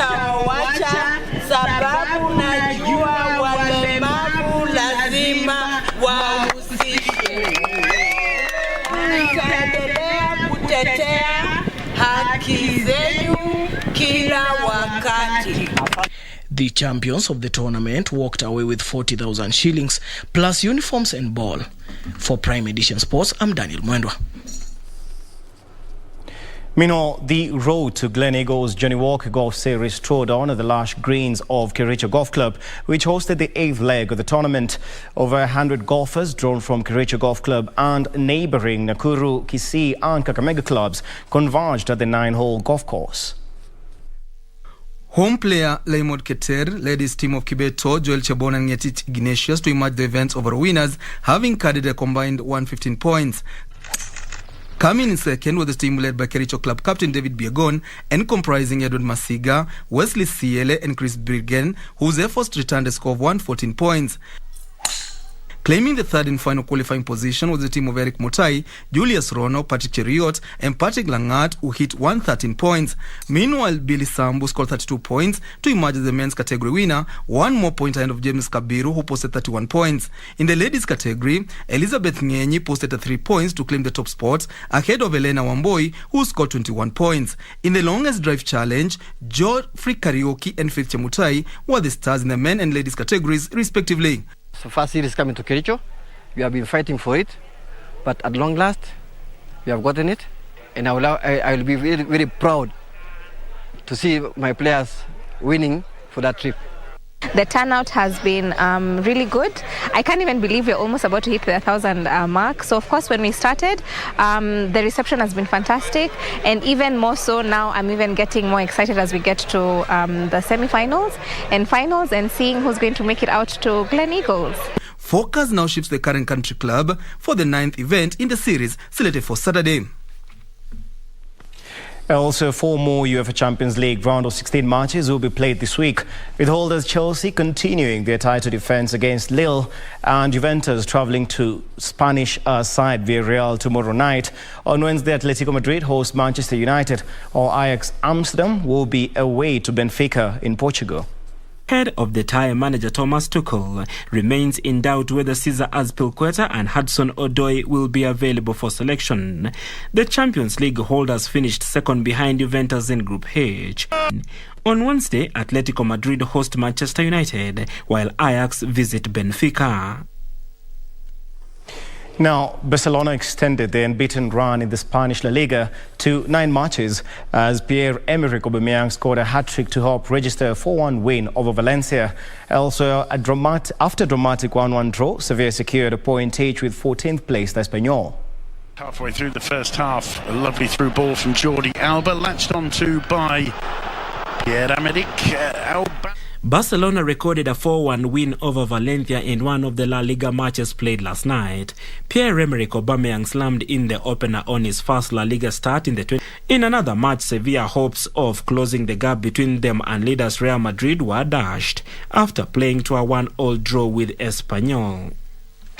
sitawawacha sababu najua walemavu lazima wahusishwe. Nitaendelea kutetea haki zenu kila wakati. The champions of the tournament walked away with 40,000 shillings plus uniforms and ball. For Prime Edition Sports, I'm Daniel Mwendwa. Meanwhile, the road to Glen Eagles Johnny Walker Golf Series trod on at the lush greens of Kericho Golf Club, which hosted the 8th leg of the tournament. Over 100 golfers drawn from Kericho Golf Club and neighbouring Nakuru, Kisii and Kakamega clubs converged at the 9-hole golf course. Home player Laimod Keter led his team of Kibeto, Joel Chabon and Ngetich Ignatius to emerge the event's overall winners, having carded a combined 115 points. Coming in second was the team led by Kericho Club captain David Biegon and comprising Edward Masiga, Wesley Siele and Chris Briggen, whose efforts returned a score of 114 points. Claiming the third and final qualifying position was the team of Eric Mutai, Julius Rono, Patrick Cheriot and Patrick Langat, who hit 113 points. Meanwhile, Billy Sambu scored 32 points to emerge as the men's category winner, one more point ahead of James Kabiru, who posted 31 points. In the ladies category, Elizabeth Ngenyi posted 3 points to claim the top spot, ahead of Elena Wamboi, who scored 21 points. In the longest drive challenge, Geoffrey Karaoke and Faith Chemutai were the stars in the men and ladies categories, respectively. So first series coming to Kericho, we have been fighting for it, but at long last, we have gotten it, and I will be very, very proud to see my players winning for that trip. The turnout has been really good. I can't even believe we're almost about to hit the 1,000 mark. So of course, when we started, the reception has been fantastic, and even more so now, I'm even getting more excited as we get to the semi-finals and finals and seeing who's going to make it out to Glen Eagles. Focus now shifts the current country club for the 9th event in the series slated for Saturday. Also, 4 more UEFA Champions League round of 16 matches will be played this week, with holders Chelsea continuing their title defence against Lille and Juventus travelling to Spanish side Villarreal tomorrow night. On Wednesday, Atletico Madrid hosts Manchester United, while Ajax Amsterdam will be away to Benfica in Portugal. Head of the Thai manager Thomas Tuchel remains in doubt whether Cesar Azpilicueta and Hudson Odoi will be available for selection. The Champions League holders finished second behind Juventus in Group H. On Wednesday, Atletico Madrid host Manchester United, while Ajax visit Benfica. Now, Barcelona extended their unbeaten run in the Spanish La Liga to 9 matches as Pierre-Emerick Aubameyang scored a hat-trick to help register a 4-1 win over Valencia. Also, after a dramatic 1-1 draw, Sevilla secured a point each with 14th placed Espanyol. Halfway through the first half, a lovely through ball from Jordi Alba, latched onto by Pierre-Emerick Aubameyang. Barcelona recorded a 4-1 win over Valencia in one of the La Liga matches played last night. Pierre-Emerick Aubameyang slammed in the opener on his first La Liga start in the 20. In another match, Sevilla hopes of closing the gap between them and leaders Real Madrid were dashed after playing to a 1-1 draw with Espanyol.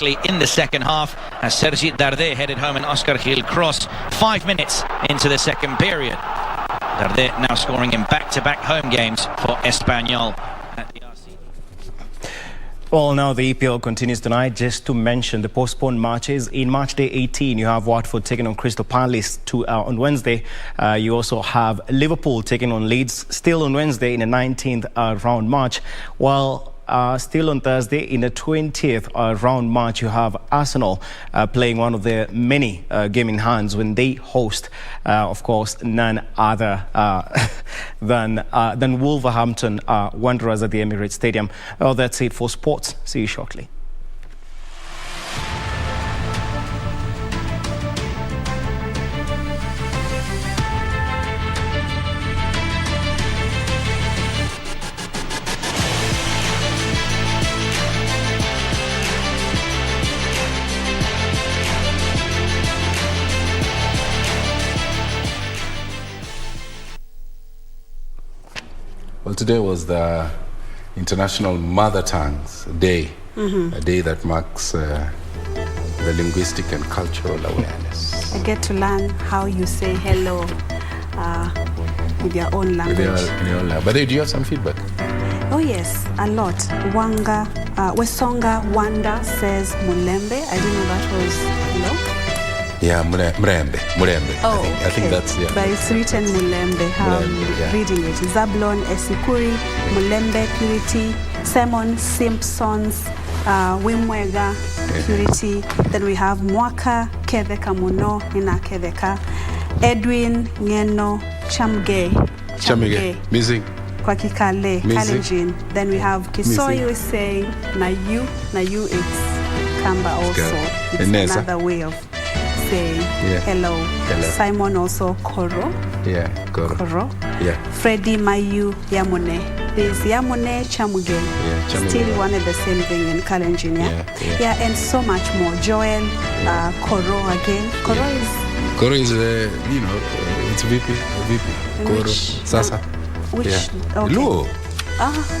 In the second half, as Sergi Darder headed home an Oscar Gil cross 5 minutes into the second period. Darder now scoring in back-to-back home games for Espanyol. Well, now the EPL continues tonight. Just to mention the postponed matches. In match day 18, you have Watford taking on Crystal Palace on Wednesday. You also have Liverpool taking on Leeds still on Wednesday in a 19th round match. While still on Thursday in the 20th round match, you have Arsenal playing one of their many game in hands when they host, of course, none other than Wolverhampton Wanderers at the Emirates Stadium. Well, that's it for sports. See you shortly. Well, today was the International Mother Tongues Day, a day that marks the linguistic and cultural awareness. I get to learn how you say hello with their own language. But do you have some feedback? Oh yes, a lot. Wesonga Wanda says Mulembe. I didn't know that was hello. Yeah, Murembe. Oh, I think that's, yeah. But it's written Mulembe. Reading it. Zablon Esikuri, Mulembe Purity, Simon Simpsons, Wimwega Purity. Then we have Mwaka Keveka Muno, Nina Keveka, Edwin Ngeno Chamge. Missing. Kwa Kikale, Kalenjin. Then we have Kisoyu is saying Nayu it's Kamba also. It's another way of saying hello. Simon also Koro. Yeah, Koro. Yeah. Freddy Mayu Yamune. There's Yamune Chamuge. Yeah, still one and the same thing in Kalenjin, yeah, and so much more. Joel, Koro again. Koro is it's VP. Koro. Sasa. Which? Yeah. Okay. Luo.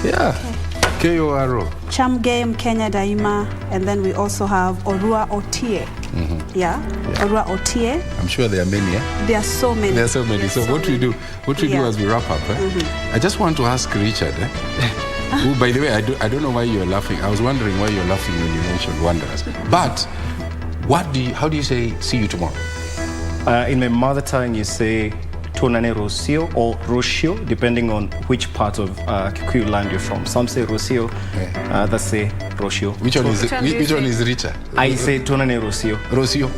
Yeah. Okay. K-O-R-O. Chamgame, Kenya Daima, and then we also have Orua Otie. Yeah, Orua Otie. I'm sure there are many, yeah? There are so many. So what we do as we wrap up, I just want to ask Richard, who, by the way, I don't know why you're laughing. I was wondering why you're laughing when you mentioned Wanderers. But how do you say see you tomorrow? In my mother tongue, you say Tonane Rosio or Roshio, depending on which part of Kikuyu land you're from. Some say Rosio, others say Roshio. Which one is richer? I say Tonane Rosio. Rosio.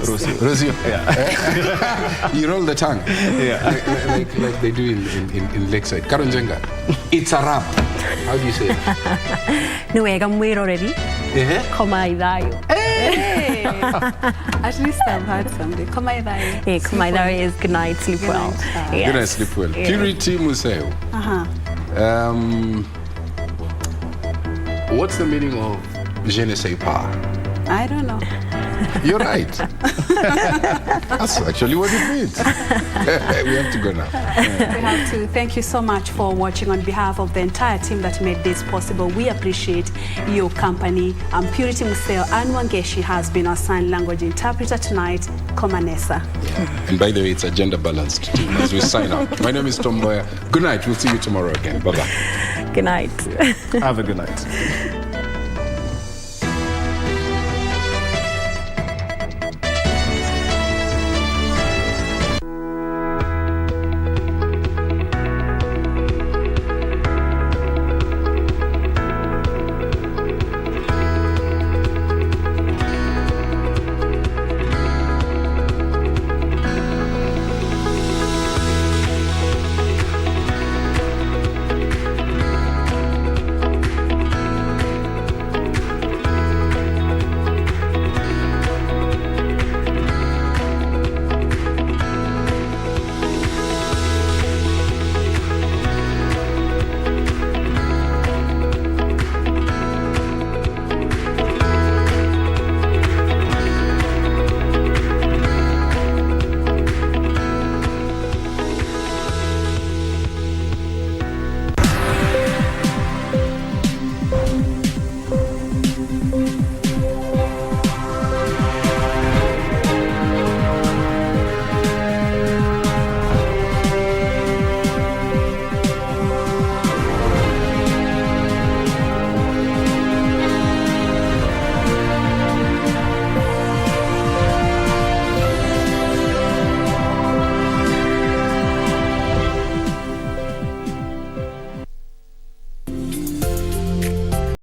Yeah. You roll the tongue. Yeah. Like they do in Lakeside. Karunjenga. It's a rap. How do you say it? Nuega mwiro already. Koma idhayo. At least I've heard something. Koma idhayo. Yeah, Koma idhayo is good night, sleep well. Good night, sleep well. Yeah. Purity Museo. What's the meaning of je ne sais pas? I don't know. You're right. That's actually what it means. We have to go now. We have to. Thank you so much for watching. On behalf of the entire team that made this possible, we appreciate your company. Purity Museo and Wangeshi has been our sign language interpreter tonight, Komanesa. Yeah. And by the way, it's a gender balanced team as we sign out. My name is Mboya. Good night. We'll see you tomorrow again. Bye-bye. Good night. Have a good night.